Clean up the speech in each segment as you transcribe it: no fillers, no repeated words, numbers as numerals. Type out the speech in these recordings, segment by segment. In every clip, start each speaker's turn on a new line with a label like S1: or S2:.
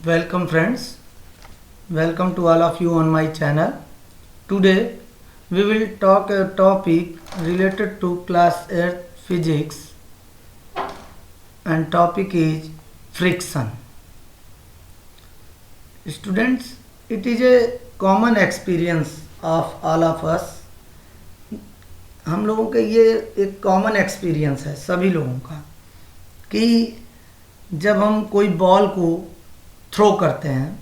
S1: Welcome friends, welcome to all of you on my channel. Today we will talk a topic related to class 8 physics and topic is friction. Students, it is a common experience of all of us. हम लोगों के ये एक common experience है सभी लोगों का कि जब हम कोई बॉल को थ्रो करते हैं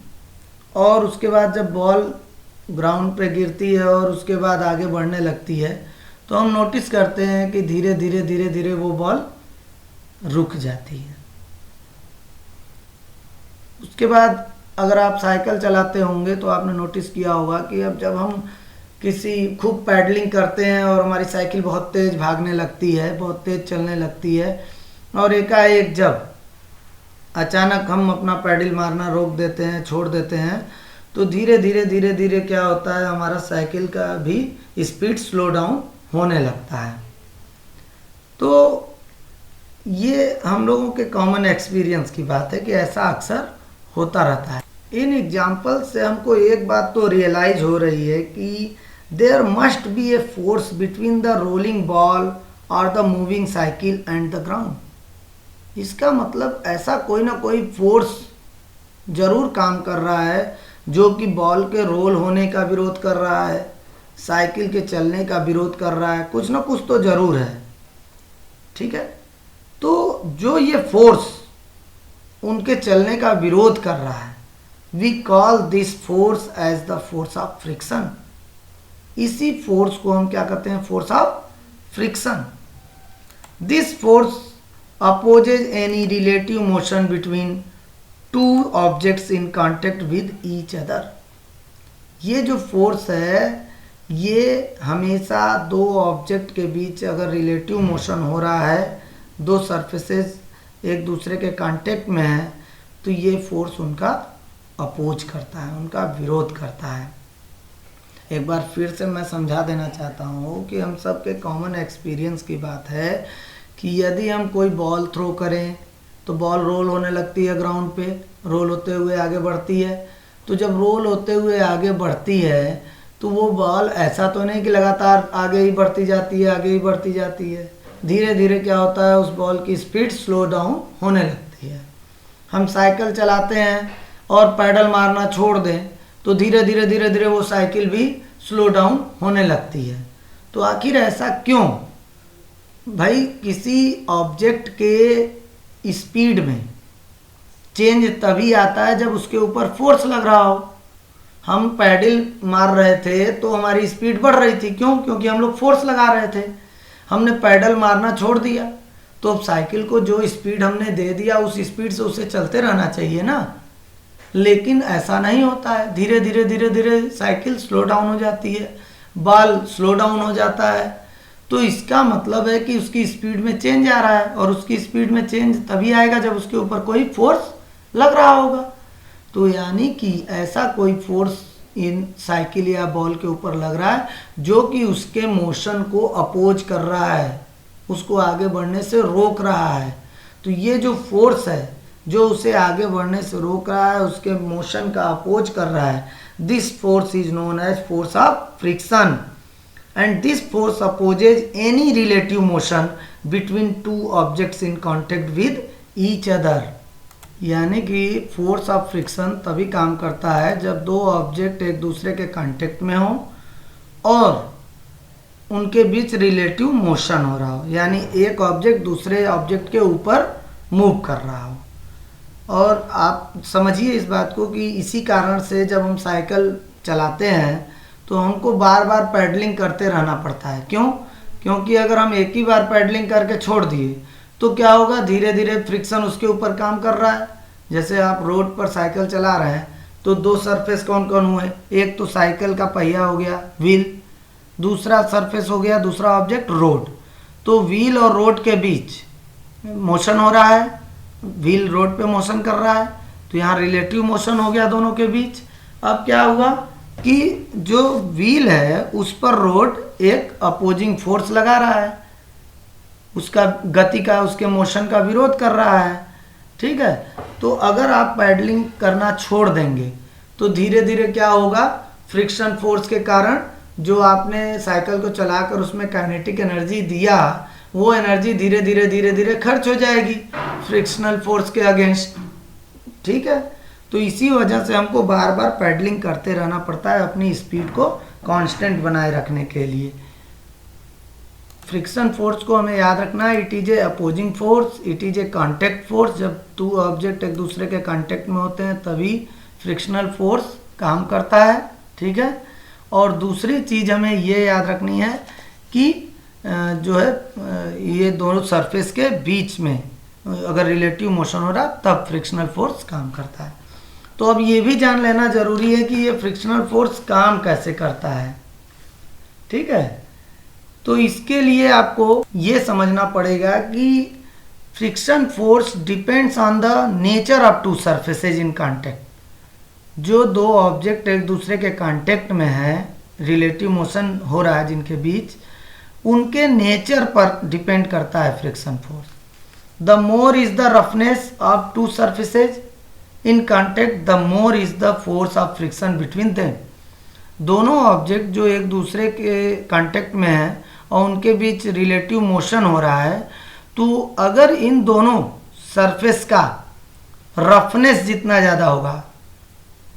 S1: और उसके बाद जब बॉल ग्राउंड पे गिरती है और उसके बाद आगे बढ़ने लगती है तो हम नोटिस करते हैं कि धीरे धीरे धीरे धीरे वो बॉल रुक जाती है। उसके बाद अगर आप साइकिल चलाते होंगे तो आपने नोटिस किया होगा कि अब जब हम किसी खूब पैडलिंग करते हैं और हमारी साइकिल बहुत तेज़ भागने लगती है, बहुत तेज़ चलने लगती है और एकाएक जब अचानक हम अपना पैडल मारना रोक देते हैं, छोड़ देते हैं तो धीरे धीरे धीरे धीरे क्या होता है, हमारा साइकिल का भी स्पीड स्लो डाउन होने लगता है। तो ये हम लोगों के कॉमन एक्सपीरियंस की बात है कि ऐसा अक्सर होता रहता है। इन एग्जाम्पल से हमको एक बात तो रियलाइज हो रही है कि there must be a force between the rolling ball और the moving cycle and the ground. इसका मतलब ऐसा कोई ना कोई फोर्स ज़रूर काम कर रहा है जो कि बॉल के रोल होने का विरोध कर रहा है, साइकिल के चलने का विरोध कर रहा है, कुछ ना कुछ तो ज़रूर है। ठीक है, तो जो ये फोर्स उनके चलने का विरोध कर रहा है, we call this force as the force of friction. इसी फोर्स को हम क्या कहते हैं? Force of friction. This force opposes any relative motion between two objects in contact with each other। ये जो फोर्स है ये हमेशा दो ऑब्जेक्ट के बीच अगर रिलेटिव मोशन हो रहा है, दो सरफेसेस एक दूसरे के कांटेक्ट में है तो ये फोर्स उनका अपोज करता है, उनका विरोध करता है। एक बार फिर से मैं समझा देना चाहता हूँ कि हम सब के कॉमन एक्सपीरियंस की बात है कि यदि हम कोई बॉल थ्रो करें तो बॉल रोल होने लगती है ग्राउंड पे, रोल होते हुए आगे बढ़ती है। तो जब रोल होते हुए आगे बढ़ती है तो वो बॉल ऐसा तो नहीं कि लगातार आगे ही बढ़ती जाती है, आगे ही बढ़ती जाती है। धीरे धीरे क्या होता है, उस बॉल की स्पीड स्लो डाउन होने लगती है। हम साइकिल चलाते हैं और पैडल मारना छोड़ दें तो धीरे धीरे धीरे धीरे वो साइकिल भी स्लो डाउन होने लगती है। तो आखिर ऐसा क्यों? भाई किसी ऑब्जेक्ट के स्पीड में चेंज तभी आता है जब उसके ऊपर फोर्स लग रहा हो। हम पैडल मार रहे थे तो हमारी स्पीड बढ़ रही थी, क्यों? क्योंकि हम लोग फोर्स लगा रहे थे। हमने पैडल मारना छोड़ दिया तो अब साइकिल को जो स्पीड हमने दे दिया उस स्पीड से उसे चलते रहना चाहिए ना। लेकिन ऐसा नहीं होता है, धीरे धीरे धीरे धीरे साइकिल स्लो डाउन हो जाती है, बॉल स्लो डाउन हो जाता है। तो इसका मतलब है कि उसकी स्पीड में चेंज आ रहा है और उसकी स्पीड में चेंज तभी आएगा जब उसके ऊपर कोई फोर्स लग रहा होगा। तो यानी कि ऐसा कोई फोर्स इन साइकिल या बॉल के ऊपर लग रहा है जो कि उसके मोशन को अपोज कर रहा है, उसको आगे बढ़ने से रोक रहा है। तो ये जो फोर्स है जो उसे आगे बढ़ने से रोक रहा है, उसके मोशन का अपोज कर रहा है, this force is known as force of friction. And this force opposes any relative motion between two objects in contact with each other। यानी कि फोर्स ऑफ फ्रिक्शन तभी काम करता है जब दो ऑब्जेक्ट एक दूसरे के कांटेक्ट में हो और उनके बीच रिलेटिव मोशन हो रहा हो, यानी एक ऑब्जेक्ट दूसरे ऑब्जेक्ट के ऊपर मूव कर रहा हो। और आप समझिए इस बात को कि इसी कारण से जब हम साइकिल चलाते हैं तो हमको बार बार पैडलिंग करते रहना पड़ता है। क्यों? क्योंकि अगर हम एक ही बार पैडलिंग करके छोड़ दिए तो क्या होगा, धीरे धीरे फ्रिक्शन उसके ऊपर काम कर रहा है। जैसे आप रोड पर साइकिल चला रहे हैं तो दो सरफेस कौन कौन हुए? एक तो साइकिल का पहिया हो गया व्हील, दूसरा सरफेस हो गया दूसरा ऑब्जेक्ट रोड। तो व्हील और रोड के बीच मोशन हो रहा है, व्हील रोड पे मोशन कर रहा है तो यहाँ रिलेटिव मोशन हो गया दोनों के बीच। अब क्या हुआ कि जो व्हील है उस पर रोड एक अपोजिंग फोर्स लगा रहा है, उसका गति का उसके मोशन का विरोध कर रहा है। ठीक है। तो अगर आप पैडलिंग करना छोड़ देंगे तो धीरे धीरे क्या होगा, फ्रिक्शन फोर्स के कारण जो आपने साइकिल को चलाकर उसमें काइनेटिक एनर्जी दिया, वो एनर्जी धीरे धीरे धीरे धीरे खर्च हो जाएगी फ्रिक्शनल फोर्स के अगेंस्ट। ठीक है, तो इसी वजह से हमको बार बार पैडलिंग करते रहना पड़ता है अपनी स्पीड को कांस्टेंट बनाए रखने के लिए। फ्रिक्शन फोर्स को हमें याद रखना है, it is a opposing force, it is a contact force. जब टू ऑब्जेक्ट एक दूसरे के कांटेक्ट में होते हैं तभी फ्रिक्शनल फोर्स काम करता है। ठीक है, और दूसरी चीज़ हमें ये याद रखनी है कि जो है ये दोनों सरफेस के बीच में अगर रिलेटिव मोशन हो रहा तब फ्रिक्शनल फोर्स काम करता है। तो अब ये भी जान लेना जरूरी है कि ये फ्रिक्शनल फोर्स काम कैसे करता है। ठीक है, तो इसके लिए आपको ये समझना पड़ेगा कि friction force depends on the nature of two surfaces in contact. जो दो ऑब्जेक्ट एक दूसरे के कांटेक्ट में है, रिलेटिव मोशन हो रहा है जिनके बीच, उनके नेचर पर डिपेंड करता है friction force. The more is the roughness of two surfaces in contact, the more is the force of friction between them. दोनों ऑब्जेक्ट जो एक दूसरे के कांटेक्ट में है और उनके बीच रिलेटिव मोशन हो रहा है, तो अगर इन दोनों सरफेस का रफनेस जितना ज़्यादा होगा,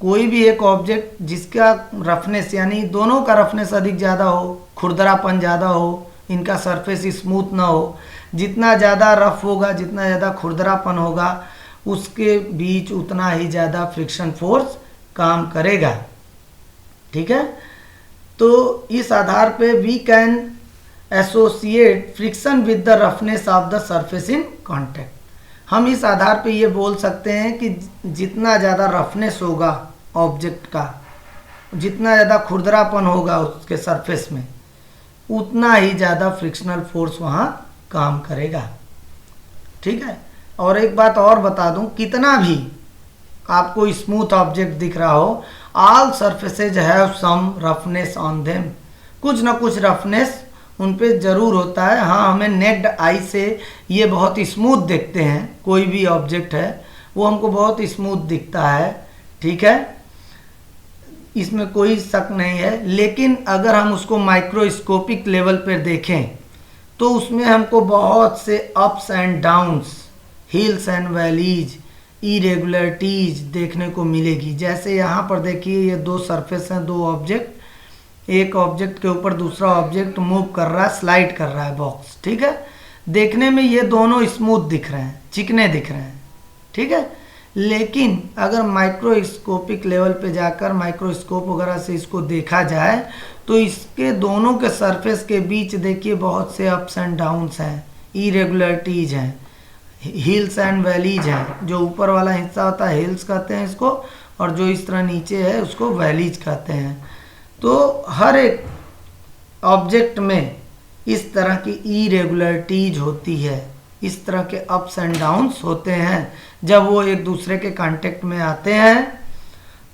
S1: कोई भी एक ऑब्जेक्ट जिसका रफनेस यानी दोनों का रफनेस अधिक ज़्यादा हो, खुरदरापन ज़्यादा हो, इनका सरफेस स्मूथ ना हो, जितना ज़्यादा रफ होगा, जितना ज़्यादा खुरदरापन होगा, उसके बीच उतना ही ज़्यादा फ्रिक्शन फोर्स काम करेगा। ठीक है, तो इस आधार पे we can associate friction with the roughness of the surface in contact. हम इस आधार पे ये बोल सकते हैं कि जितना ज़्यादा रफनेस होगा ऑब्जेक्ट का, जितना ज़्यादा खुरदरापन होगा उसके सरफेस में, उतना ही ज़्यादा फ्रिक्शनल फोर्स वहाँ काम करेगा। ठीक है, और एक बात और बता दूं, कितना भी आपको स्मूथ ऑब्जेक्ट दिख रहा हो, all surfaces have some roughness on them. कुछ ना कुछ रफनेस उन पे ज़रूर होता है। हाँ, हमें नेक्ड आई से ये बहुत स्मूथ दिखते हैं, कोई भी ऑब्जेक्ट है वो हमको बहुत स्मूथ दिखता है। ठीक है, इसमें कोई शक नहीं है, लेकिन अगर हम उसको माइक्रोस्कोपिक लेवल पर देखें तो उसमें हमको बहुत से ups and downs, hills and valleys, irregularities देखने को मिलेगी। जैसे यहाँ पर देखिए, ये दो सरफेस हैं, दो ऑब्जेक्ट, एक ऑब्जेक्ट के ऊपर दूसरा ऑब्जेक्ट मूव कर रहा है, स्लाइड कर रहा है बॉक्स। ठीक है, देखने में ये दोनों स्मूथ दिख रहे हैं, चिकने दिख रहे हैं। ठीक है, लेकिन अगर माइक्रोस्कोपिक लेवल पे जाकर माइक्रोस्कोप वगैरह से इसको देखा जाए तो इसके दोनों के सरफेस के बीच देखिए बहुत से अप्स एंड डाउन्स हैं, इरेगुलरिटीज हैं, हिल्स एंड वैलीज हैं। जो ऊपर वाला हिस्सा होता है हिल्स कहते हैं इसको, और जो इस तरह नीचे है उसको वैलीज कहते हैं। तो हर एक ऑब्जेक्ट में इस तरह की इरेगुलरिटीज होती है, इस तरह के अप्स एंड डाउन्स होते हैं जब वो एक दूसरे के कांटेक्ट में आते हैं।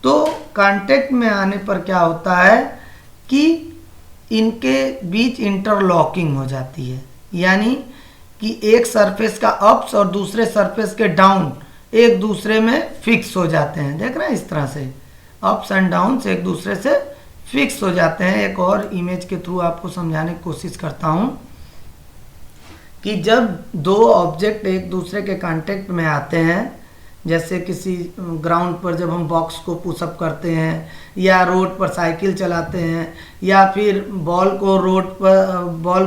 S1: तो कांटेक्ट में आने पर क्या होता है कि इनके बीच इंटरलॉकिंग हो जाती है, यानी कि एक सरफेस का अप्स और दूसरे सरफेस के डाउन एक दूसरे में फिक्स हो जाते हैं। देख रहे हैं, इस तरह से अप्स एंड डाउन्स एक दूसरे से फिक्स हो जाते हैं। एक और इमेज के थ्रू आपको समझाने की कोशिश करता हूं कि जब दो ऑब्जेक्ट एक दूसरे के कांटेक्ट में आते हैं, जैसे किसी ग्राउंड पर जब हम बॉक्स को पुशअप करते हैं, या रोड पर साइकिल चलाते हैं, या फिर बॉल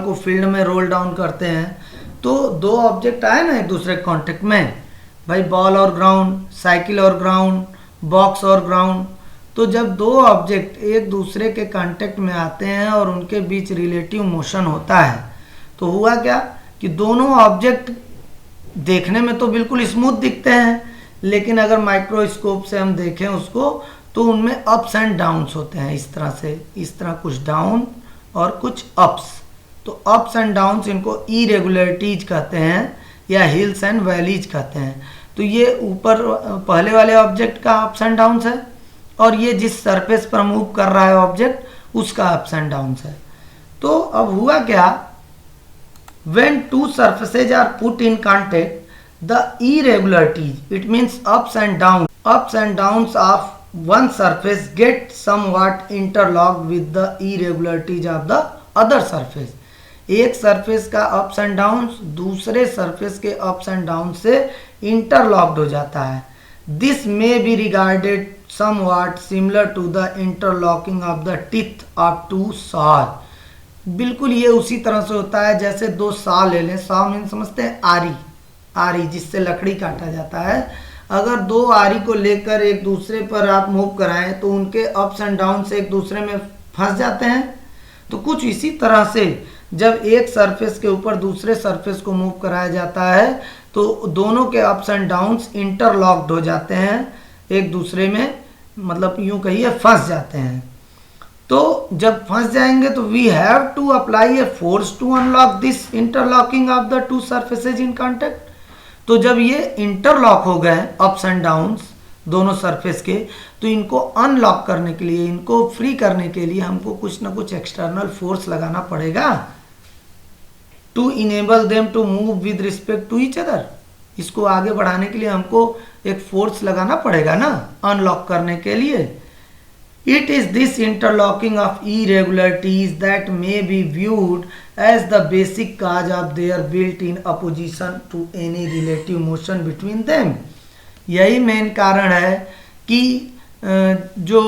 S1: को फील्ड में रोल डाउन करते हैं, तो दो ऑब्जेक्ट आए ना एक दूसरे के कांटेक्ट में, भाई बॉल और ग्राउंड, साइकिल और ग्राउंड, बॉक्स और ग्राउंड। तो जब दो ऑब्जेक्ट एक दूसरे के कांटेक्ट में आते हैं और उनके बीच रिलेटिव मोशन होता है, तो हुआ क्या कि दोनों ऑब्जेक्ट देखने में तो बिल्कुल स्मूथ दिखते हैं, लेकिन अगर माइक्रोस्कोप से हम देखें उसको तो उनमें अप्स एंड डाउन्स होते हैं। इस तरह से, इस तरह कुछ डाउन और कुछ अप्स। तो अप्स एंड डाउन्स इनको इरेगुलरिटीज कहते हैं या हिल्स एंड वैलीज कहते हैं। तो ये ऊपर पहले वाले ऑब्जेक्ट का अप्स एंड डाउन्स है, और ये जिस सरफेस पर मूव कर रहा है ऑब्जेक्ट उसका अप्स एंड डाउन्स है। तो अब हुआ क्या, when two surfaces are put in contact, the irregularities, it means ups and downs of one surface get somewhat interlocked with the irregularities of the other surface. एक surface का ups and downs दूसरे surface के ups and down से interlocked हो जाता है. This may be regarded somewhat similar to the interlocking of the teeth of two saw. बिल्कुल ये उसी तरह से होता है जैसे दो सॉ ले लें. सॉ मीन समझते हैं आरी जिससे लकड़ी काटा जाता है. अगर दो आरी को लेकर एक दूसरे पर आप मूव कराएं तो उनके अप्स एंड डाउन से एक दूसरे में फंस जाते हैं. तो कुछ इसी तरह से जब एक सरफेस के ऊपर दूसरे सरफेस को मूव कराया जाता है तो दोनों के अप्स एंड डाउन्स इंटरलॉक्ड हो जाते हैं एक दूसरे में, मतलब यूं कहिए फंस जाते हैं. तो जब फंस जाएंगे तो we have to apply a force to unlock this interlocking of the two surfaces in contact. तो जब ये इंटरलॉक हो गए अप्स एंड डाउन्स दोनों सरफेस के, तो इनको अनलॉक करने के लिए, इनको फ्री करने के लिए हमको कुछ ना कुछ एक्सटर्नल फोर्स लगाना पड़ेगा to enable them to move with respect to each other. इसको आगे बढ़ाने के लिए हमको एक फोर्स लगाना पड़ेगा ना अनलॉक करने के लिए. It is this interlocking of irregularities that may be viewed as the basic cause of their built-in opposition to any relative motion between them. यही मेन कारण है कि जो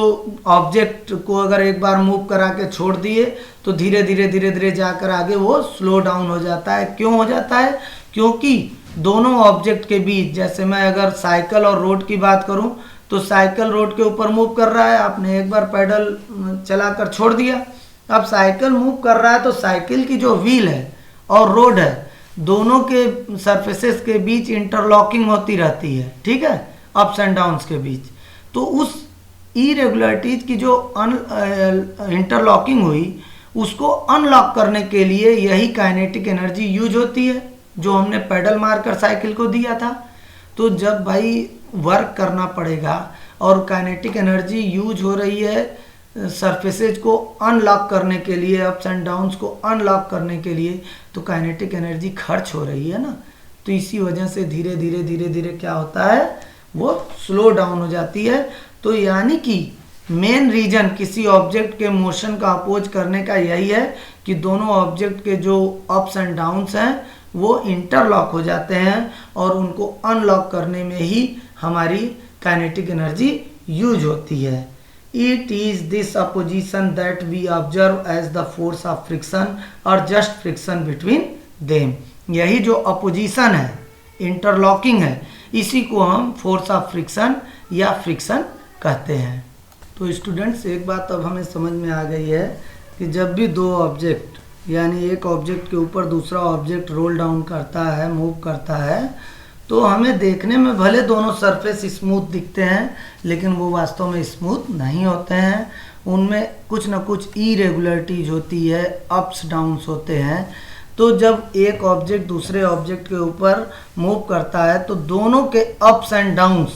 S1: ऑब्जेक्ट को अगर एक बार मूव करा के छोड़ दिए तो धीरे धीरे जाकर आगे वो स्लो डाउन हो जाता है. क्यों हो जाता है? क्योंकि दोनों ऑब्जेक्ट के बीच, जैसे मैं अगर साइकिल और रोड की बात करूं तो साइकिल रोड के ऊपर मूव कर रहा है, आपने एक बार पैडल चलाकर छोड़ दिया. अब साइकिल मूव कर रहा है तो साइकिल की जो व्हील है और रोड है दोनों के सरफेसेस के बीच इंटरलॉकिंग होती रहती है, ठीक है, अप्स एंड डाउन्स के बीच. तो उस इरेगुलरिटीज की जो इंटरलॉकिंग हुई उसको अनलॉक करने के लिए यही काइनेटिक एनर्जी यूज होती है जो हमने पैडल मारकर साइकिल को दिया था. तो जब भाई वर्क करना पड़ेगा और काइनेटिक एनर्जी यूज हो रही है सरफेसेज को अनलॉक करने के लिए, अप्स एंड डाउन्स को अनलॉक करने के लिए, तो काइनेटिक एनर्जी खर्च हो रही है ना. तो इसी वजह से धीरे धीरे क्या होता है, वो स्लो डाउन हो जाती है. तो यानी कि मेन रीजन किसी ऑब्जेक्ट के मोशन का अपोज करने का यही है कि दोनों ऑब्जेक्ट के जो अप्स एंड डाउन्स हैं वो इंटरलॉक हो जाते हैं और उनको अनलॉक करने में ही हमारी काइनेटिक एनर्जी यूज होती है. It is this opposition that we observe as the force of friction और जस्ट फ्रिक्शन बिटवीन देम. यही जो अपोजिशन है, इंटरलॉकिंग है, इसी को हम फोर्स ऑफ फ्रिक्शन या फ्रिक्शन कहते हैं. तो स्टूडेंट्स एक बात अब हमें समझ में आ गई है कि जब भी दो ऑब्जेक्ट यानी एक ऑब्जेक्ट के ऊपर दूसरा ऑब्जेक्ट रोल डाउन करता है, मूव करता है, तो हमें देखने में भले दोनों सरफेस स्मूथ दिखते हैं लेकिन वो वास्तव में स्मूथ नहीं होते हैं. उनमें कुछ ना कुछ इरेगुलरिटीज होती है, अप्स डाउन्स होते हैं. तो जब एक ऑब्जेक्ट दूसरे ऑब्जेक्ट के ऊपर मूव करता है तो दोनों के अप्स एंड डाउन्स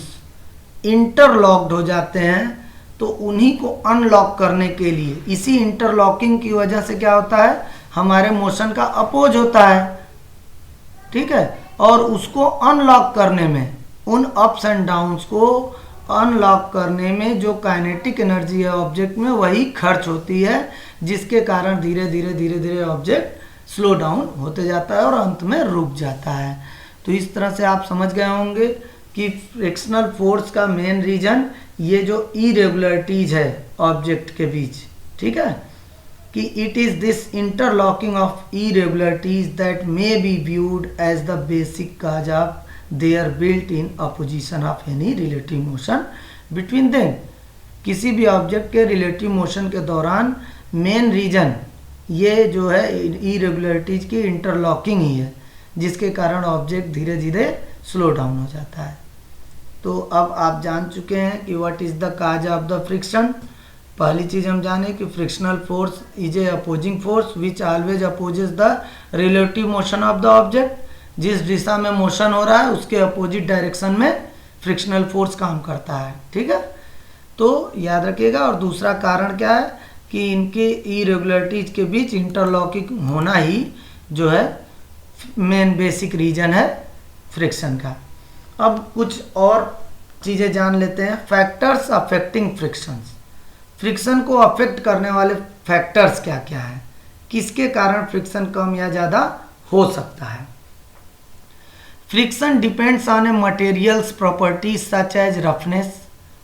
S1: इंटरलॉक्ड हो जाते हैं. तो उन्हीं को अनलॉक करने के लिए, इसी इंटरलॉकिंग की वजह से क्या होता है, हमारे मोशन का अपोज होता है, ठीक है. और उसको अनलॉक करने में, उन अप्स एंड डाउन्स को अनलॉक करने में जो काइनेटिक एनर्जी है ऑब्जेक्ट में वही खर्च होती है, जिसके कारण धीरे धीरे ऑब्जेक्ट स्लो डाउन होते जाता है और अंत में रुक जाता है. तो इस तरह से आप समझ गए होंगे कि फ्रिक्शनल फोर्स का मेन रीजन ये जो इरेगुलरिटीज है ऑब्जेक्ट के बीच, ठीक है, कि it is this interlocking of irregularities that may be viewed as the basic cause of their built in opposition of any relative motion between them. किसी भी ऑब्जेक्ट के रिलेटिव मोशन के दौरान मेन रीजन ये जो है इरेगुलरिटीज की interlocking ही है, जिसके कारण ऑब्जेक्ट धीरे धीरे स्लो डाउन हो जाता है. तो अब आप जान चुके हैं कि what is the cause of the friction. पहली चीज हम जाने कि frictional force is a opposing force which always opposes the relative motion of the object. जिस दिशा में मोशन हो रहा है उसके अपोजिट डायरेक्शन में फ्रिक्शनल फोर्स काम करता है, ठीक है. तो याद रखिएगा. और दूसरा कारण क्या है कि इनके इरेगुलरिटीज के बीच इंटरलॉकिंग होना ही जो है मेन बेसिक रीजन है फ्रिक्शन का। अब कुछ और चीज़ें जान लेते हैं। फैक्टर्स अफेक्टिंग फ्रिक्शंस, फ्रिक्शन को अफेक्ट करने वाले फैक्टर्स क्या क्या है, किसके कारण फ्रिक्शन कम या ज़्यादा हो सकता है। Friction depends on a materials properties such as roughness,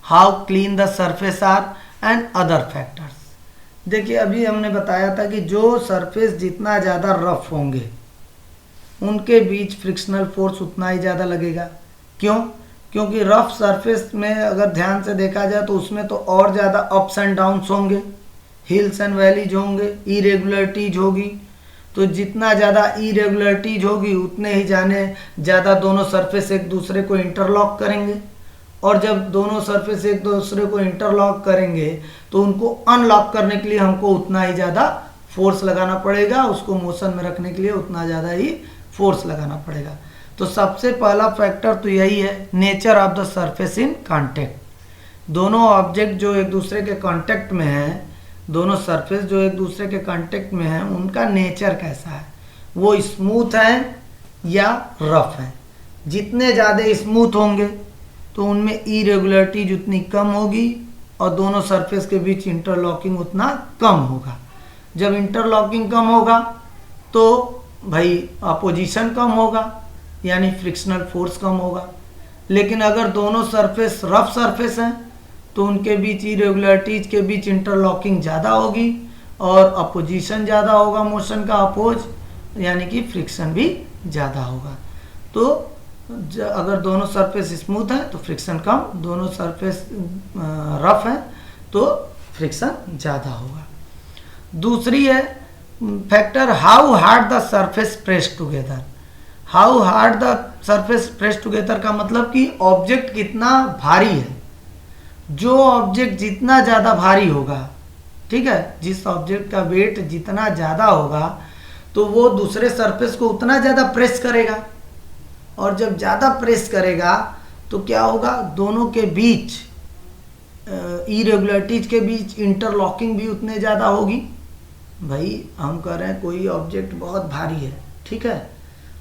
S1: how clean the surface are and other factors. देखिए अभी हमने बताया था कि जो सरफेस जितना ज़्यादा रफ होंगे उनके बीच फ्रिक्शनल फोर्स उतना ही ज़्यादा लगेगा। क्यों? क्योंकि रफ सरफेस में अगर ध्यान से देखा जाए तो उसमें तो और ज़्यादा अप्स एंड डाउन्स होंगे, हिल्स एंड वैलीज होंगे, इरेगुलरिटीज होगी। तो जितना ज़्यादा इरेगुलरिटीज होगी उतने ही ज़्यादा दोनों सरफेस एक दूसरे को इंटरलॉक करेंगे, और जब दोनों सरफेस एक दूसरे को इंटरलॉक करेंगे तो उनको अनलॉक करने के लिए हमको उतना ही ज़्यादा फोर्स लगाना पड़ेगा, उसको मोशन में रखने के लिए उतना ज़्यादा ही फोर्स लगाना पड़ेगा। तो सबसे पहला फैक्टर तो यही है, nature of the surface in contact. दोनों ऑब्जेक्ट जो एक दूसरे के कांटेक्ट में हैं, दोनों सरफेस जो एक दूसरे के कांटेक्ट में हैं, उनका नेचर कैसा है, वो स्मूथ है या रफ है। जितने ज़्यादा स्मूथ होंगे तो उनमें इरेगुलरिटीज उतनी कम होगी और दोनों सरफेस के बीच इंटरलॉकिंग उतना कम होगा। जब इंटरलॉकिंग कम होगा तो भाई अपोजिशन कम होगा, यानी फ्रिक्शनल फोर्स कम होगा। लेकिन अगर दोनों सरफेस रफ सरफेस हैं तो उनके बीच इरेगुलरिटीज के बीच इंटरलॉकिंग ज़्यादा होगी और अपोजिशन ज़्यादा होगा, मोशन का अपोज, यानी कि फ्रिक्शन भी ज़्यादा होगा। तो अगर दोनों सरफेस स्मूथ हैं तो फ्रिक्शन कम, दोनों सरफेस रफ हैं तो फ्रिक्शन ज़्यादा होगा। दूसरी है factor how hard the surface press together. How hard the surface press together का मतलब कि ऑब्जेक्ट कितना भारी है। जो ऑब्जेक्ट जितना ज़्यादा भारी होगा, ठीक है, जिस ऑब्जेक्ट का वेट जितना ज़्यादा होगा तो वो दूसरे सरफेस को उतना ज़्यादा प्रेस करेगा, और जब ज़्यादा प्रेस करेगा तो क्या होगा, दोनों के बीच इरेगुलरिटीज के बीच इंटरलॉकिंग भी उतने ज़्यादा होगी। भाई हम कह रहे हैं कोई ऑब्जेक्ट बहुत भारी है, ठीक है,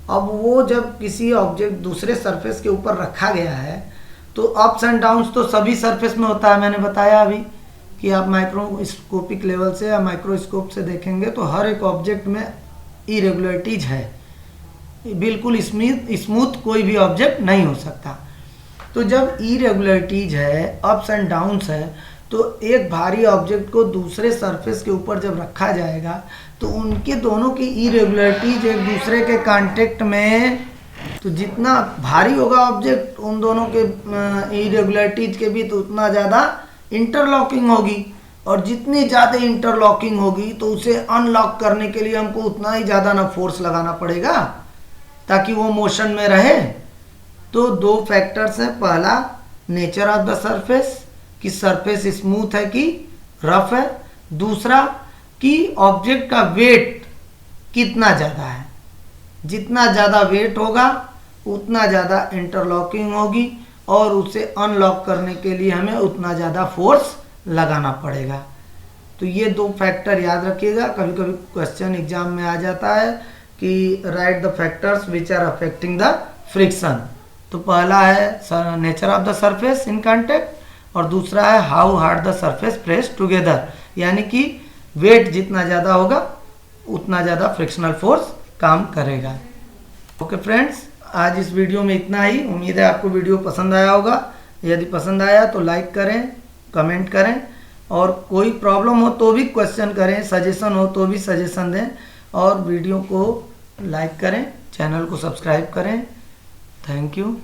S1: अब वो जब किसी ऑब्जेक्ट दूसरे सरफेस के ऊपर रखा गया है तो अप्स एंड डाउन्स तो सभी सरफेस में होता है। मैंने बताया अभी कि आप माइक्रोस्कोपिक लेवल से या माइक्रोस्कोप से देखेंगे तो हर एक ऑब्जेक्ट में इरेगुलरिटीज है, बिल्कुल स्मूथ कोई भी ऑब्जेक्ट नहीं हो सकता। तो जब इरेगुलरिटीज है, अप्स एंड डाउन्स है, तो एक भारी ऑब्जेक्ट को दूसरे सरफेस के ऊपर जब रखा जाएगा तो उनके दोनों की इरेगुलरिटीज एक दूसरे के कांटेक्ट में, तो जितना भारी होगा ऑब्जेक्ट उन दोनों के इरेगुलरिटीज के भी तो उतना ज़्यादा इंटरलॉकिंग होगी, और जितनी ज़्यादा इंटरलॉकिंग होगी तो उसे अनलॉक करने के लिए हमको उतना ही ज़्यादा ना फोर्स लगाना पड़ेगा ताकि वो मोशन में रहे। तो दो फैक्टर्स हैं, पहला नेचर ऑफ द सरफेस कि सरफेस स्मूथ है कि रफ है, दूसरा कि ऑब्जेक्ट का वेट कितना ज़्यादा है। जितना ज़्यादा वेट होगा उतना ज़्यादा इंटरलॉकिंग होगी और उसे अनलॉक करने के लिए हमें उतना ज़्यादा फोर्स लगाना पड़ेगा। तो ये दो फैक्टर याद रखिएगा। कभी कभी क्वेश्चन एग्जाम में आ जाता है कि right the factors which are affecting the friction. तो पहला है nature of the surface in contact और दूसरा है how hard the surface press together, यानी कि वेट जितना ज़्यादा होगा उतना ज़्यादा फ्रिक्शनल फोर्स काम करेगा। ओके फ्रेंड्स, आज इस वीडियो में इतना ही। उम्मीद है आपको वीडियो पसंद आया होगा। यदि पसंद आया तो लाइक करें, कमेंट करें, और कोई प्रॉब्लम हो तो भी क्वेश्चन करें, सजेशन हो तो भी सजेशन दें, और वीडियो को लाइक करें, चैनल को सब्सक्राइब करें। Thank you.